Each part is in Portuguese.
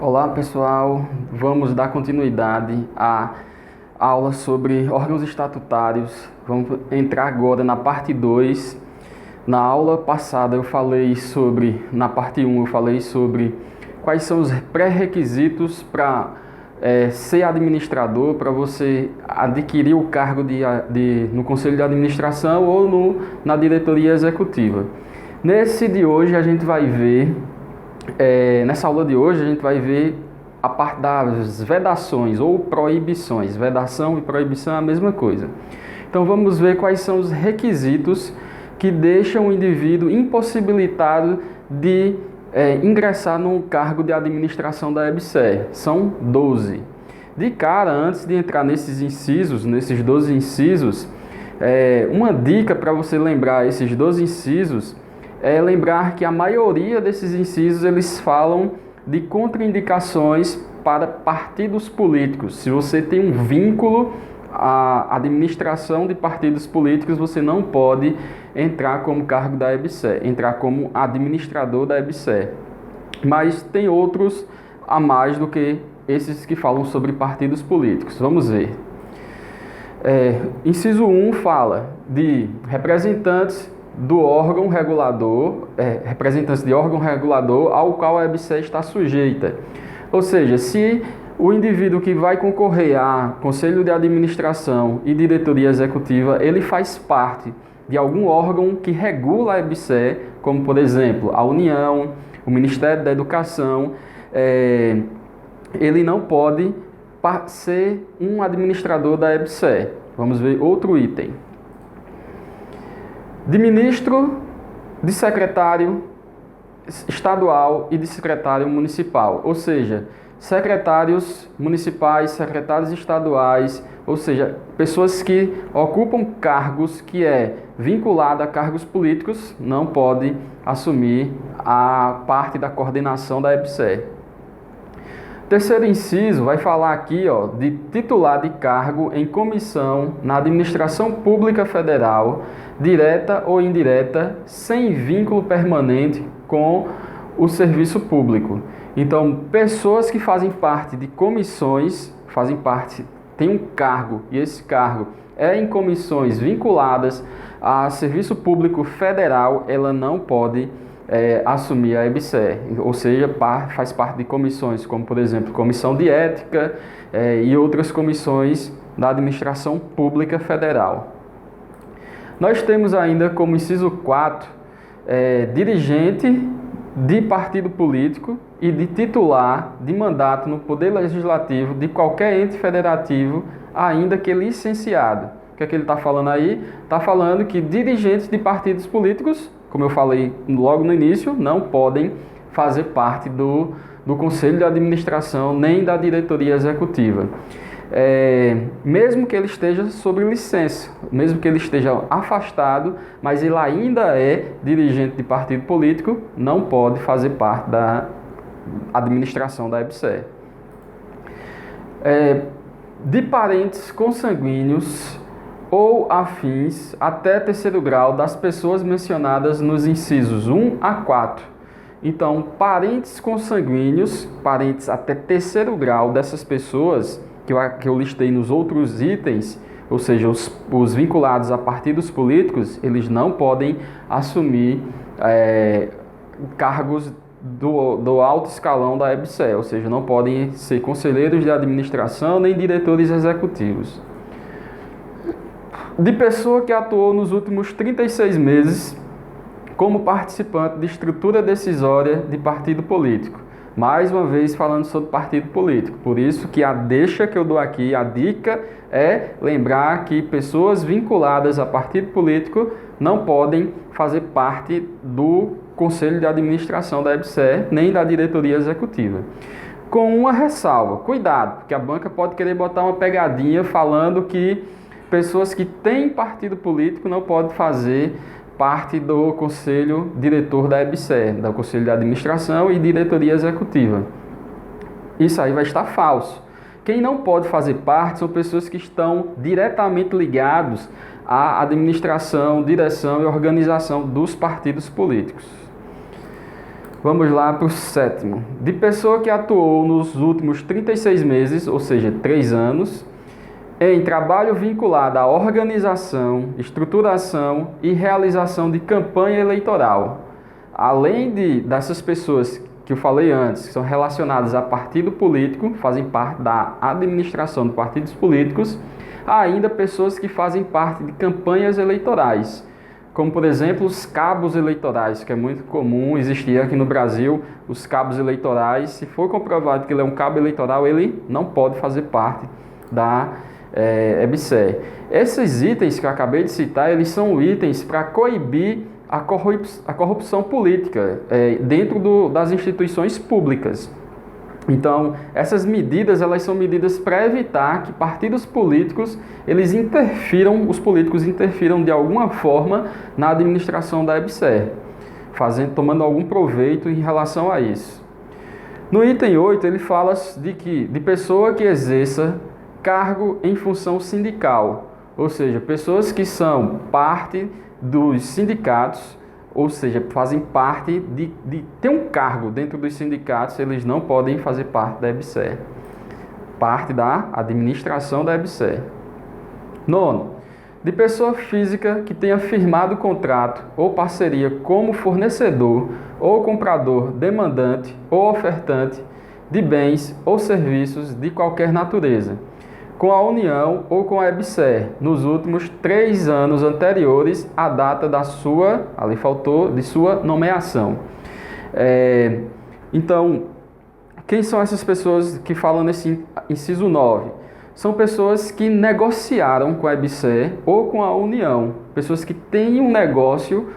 Olá pessoal, vamos dar continuidade à aula sobre órgãos estatutários. Vamos entrar agora na parte 2. Na aula passada na parte 1 eu falei sobre quais são os pré-requisitos para ser administrador, para você adquirir o cargo no Conselho de Administração ou na diretoria executiva. Nessa aula de hoje a gente vai ver a parte das vedações ou proibições. Vedação e proibição é a mesma coisa. Então vamos ver quais são os requisitos que deixam o indivíduo impossibilitado de ingressar no cargo de administração da EBSER. São 12. De cara, antes de entrar nesses 12 incisos, uma dica para você lembrar esses 12 incisos é lembrar que a maioria desses incisos eles falam de contraindicações para partidos políticos. Se você tem um vínculo à administração de partidos políticos, você não pode entrar como cargo da EBSER, entrar como administrador da EBSER. Mas tem outros a mais do que esses que falam sobre partidos políticos. Vamos ver. Inciso 1 fala de representantes de órgão regulador ao qual a EBSER está sujeita. Ou seja, se o indivíduo que vai concorrer a Conselho de Administração e Diretoria Executiva, ele faz parte de algum órgão que regula a EBSER, como por exemplo a União, o Ministério da Educação, ele não pode ser um administrador da EBSER. Vamos ver outro item. De ministro, de secretário estadual e de secretário municipal, ou seja, secretários municipais, secretários estaduais, ou seja, pessoas que ocupam cargos que é vinculado a cargos políticos, não podem assumir a parte da coordenação da EBSER. Terceiro inciso vai falar aqui de titular de cargo em comissão na administração pública federal, direta ou indireta, sem vínculo permanente com o serviço público. Então, pessoas que fazem parte de comissões, têm um cargo, e esse cargo é em comissões vinculadas a serviço público federal, ela não pode assumir a EBSER, ou seja, faz parte de comissões, como por exemplo, comissão de ética e outras comissões da administração pública federal. Nós temos ainda como inciso 4, dirigente de partido político e de titular de mandato no Poder Legislativo de qualquer ente federativo, ainda que licenciado. O que é que ele está falando aí? Está falando que dirigentes de partidos políticos, como eu falei logo no início, não podem fazer parte do Conselho de Administração nem da diretoria executiva. Mesmo que ele esteja sob licença, mesmo que ele esteja afastado, mas ele ainda é dirigente de partido político, não pode fazer parte da administração da EBSER. De parentes consanguíneos ou afins até terceiro grau das pessoas mencionadas nos incisos 1 a 4. Então, parentes consanguíneos, parentes até terceiro grau dessas pessoas que eu listei nos outros itens, ou seja, os vinculados a partidos políticos, eles não podem assumir cargos do alto escalão da EBSER, ou seja, não podem ser conselheiros de administração nem diretores executivos. De pessoa que atuou nos últimos 36 meses como participante de estrutura decisória de partido político. Mais uma vez falando sobre partido político. Por isso que a deixa que eu dou aqui, a dica é lembrar que pessoas vinculadas a partido político não podem fazer parte do Conselho de Administração da EBSER nem da diretoria executiva. Com uma ressalva, cuidado, porque a banca pode querer botar uma pegadinha falando que pessoas que têm partido político não podem fazer parte do conselho diretor da EBSER, do Conselho de Administração e diretoria executiva. Isso aí vai estar falso. Quem não pode fazer parte são pessoas que estão diretamente ligados à administração, direção e organização dos partidos políticos. Vamos lá para o sétimo. De pessoa que atuou nos últimos 36 meses, ou seja, 3 anos, em trabalho vinculado à organização, estruturação e realização de campanha eleitoral. Além dessas pessoas que eu falei antes, que são relacionadas a partido político, fazem parte da administração de partidos políticos, há ainda pessoas que fazem parte de campanhas eleitorais, como por exemplo os cabos eleitorais, que é muito comum existir aqui no Brasil. Os cabos eleitorais, se for comprovado que ele é um cabo eleitoral, ele não pode fazer parte da EBSER. Esses itens que eu acabei de citar, eles são itens para coibir a corrupção política dentro das instituições públicas. Então, essas medidas, elas são medidas para evitar que partidos políticos, os políticos interfiram de alguma forma na administração da EBSER, tomando algum proveito em relação a isso. No item 8, ele fala de pessoa que exerça cargo em função sindical, ou seja, pessoas que são parte dos sindicatos, ou seja, fazem parte de ter um cargo dentro dos sindicatos, eles não podem fazer parte da EBSER, parte da administração da EBSER. Nono, de pessoa física que tenha firmado contrato ou parceria como fornecedor ou comprador, demandante ou ofertante de bens ou serviços de qualquer natureza, com a União ou com a EBSER, nos últimos 3 anos anteriores à data de sua nomeação. Então, quem são essas pessoas que falam nesse inciso 9? São pessoas que negociaram com a EBSER ou com a União, pessoas que têm um negócio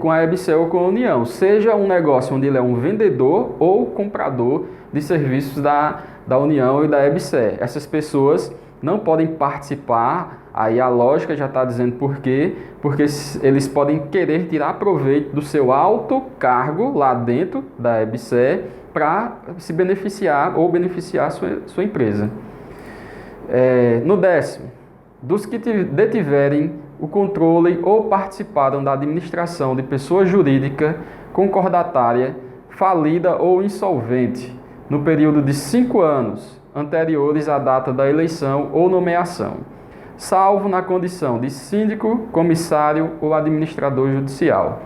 com a EBSER ou com a União, seja um negócio onde ele é um vendedor ou comprador de serviços da União e da EBSER. Essas pessoas não podem participar, aí a lógica já está dizendo por quê, porque eles podem querer tirar proveito do seu alto cargo lá dentro da EBSER para se beneficiar ou beneficiar sua empresa. No 10º, dos que detiverem o controle ou participaram da administração de pessoa jurídica concordatária, falida ou insolvente, no período de 5 anos anteriores à data da eleição ou nomeação, salvo na condição de síndico, comissário ou administrador judicial.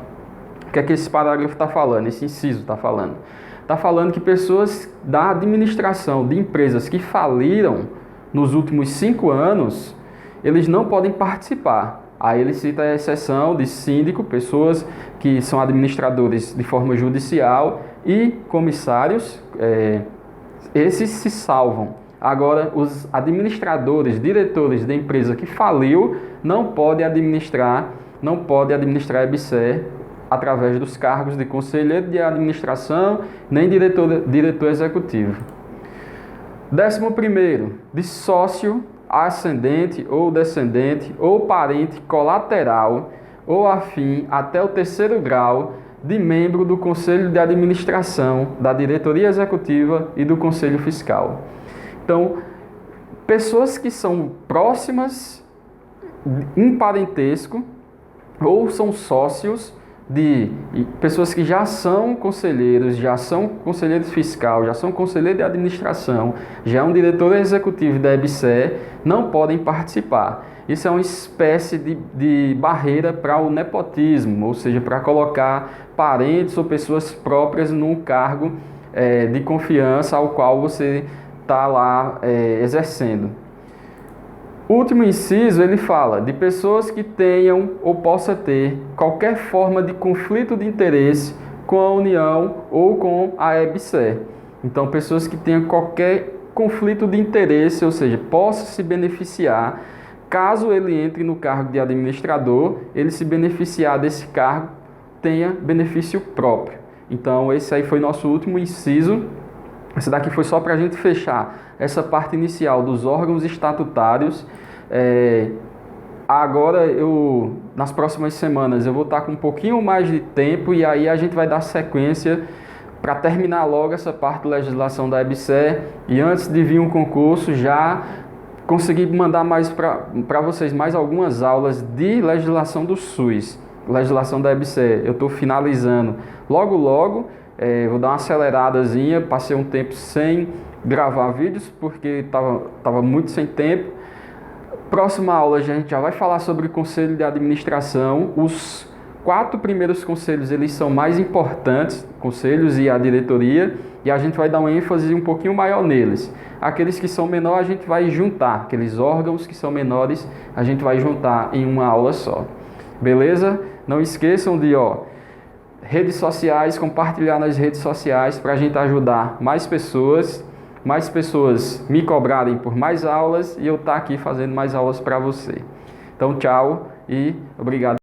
O que é que esse parágrafo está falando, esse inciso está falando? Está falando que pessoas da administração de empresas que faliram nos últimos 5 anos, eles não podem participar. Aí ele cita a exceção de síndico, pessoas que são administradores de forma judicial, e comissários, esses se salvam. Agora, os administradores, diretores da empresa que faliu, não podem administrar a EBSER através dos cargos de conselheiro de administração, nem diretor executivo. 11º, de sócio, ascendente ou descendente, ou parente colateral, ou afim até o 3º grau, de membro do Conselho de Administração, da Diretoria Executiva e do Conselho Fiscal. Então, pessoas que são próximas em parentesco ou são sócios de pessoas que já são conselheiros fiscal, já são conselheiros de administração, já é um diretor executivo da EBSER, não podem participar. Isso é uma espécie de barreira para o nepotismo, ou seja, para colocar parentes ou pessoas próprias num cargo de confiança ao qual você está lá exercendo. O último inciso, ele fala de pessoas que tenham ou possa ter qualquer forma de conflito de interesse com a União ou com a EBSER. Então, pessoas que tenham qualquer conflito de interesse, ou seja, possa se beneficiar, caso ele entre no cargo de administrador, ele se beneficiar desse cargo, tenha benefício próprio. Então, esse aí foi nosso último inciso. Esse daqui foi só para a gente fechar essa parte inicial dos órgãos estatutários. Agora, nas próximas semanas, eu vou estar com um pouquinho mais de tempo e aí a gente vai dar sequência para terminar logo essa parte da legislação da EBSER e antes de vir um concurso já conseguir mandar mais para vocês mais algumas aulas de legislação do SUS, legislação da EBSER. Eu estou finalizando logo Vou dar uma aceleradazinha, passei um tempo sem gravar vídeos porque tava muito sem tempo. Próxima aula a gente já vai falar sobre o conselho de administração. Os 4 primeiros conselhos, eles são mais importantes, conselhos e a diretoria, e a gente vai dar uma ênfase um pouquinho maior neles. Aqueles que são menores a gente vai juntar, aqueles órgãos que são menores a gente vai juntar em uma aula só. Beleza? Não esqueçam de, redes sociais, compartilhar nas redes sociais para a gente ajudar mais pessoas me cobrarem por mais aulas e eu estar aqui fazendo mais aulas para você. Então, tchau e obrigado.